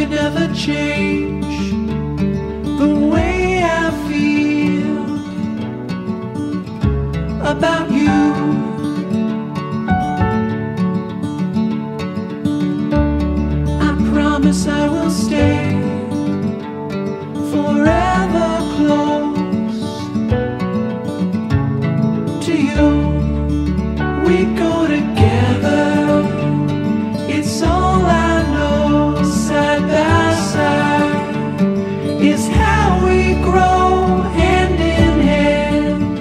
can never change the way I feel about you. I promise I will stay forever close to you. We go together, it's all I know. Side by side is how we grow, hand in hand.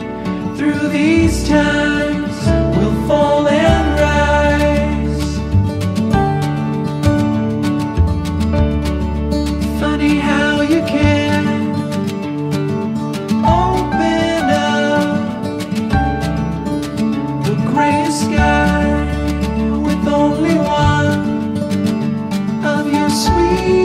Through these times we'll fall and rise. Funny how you can open up the gray sky with only one of your sweet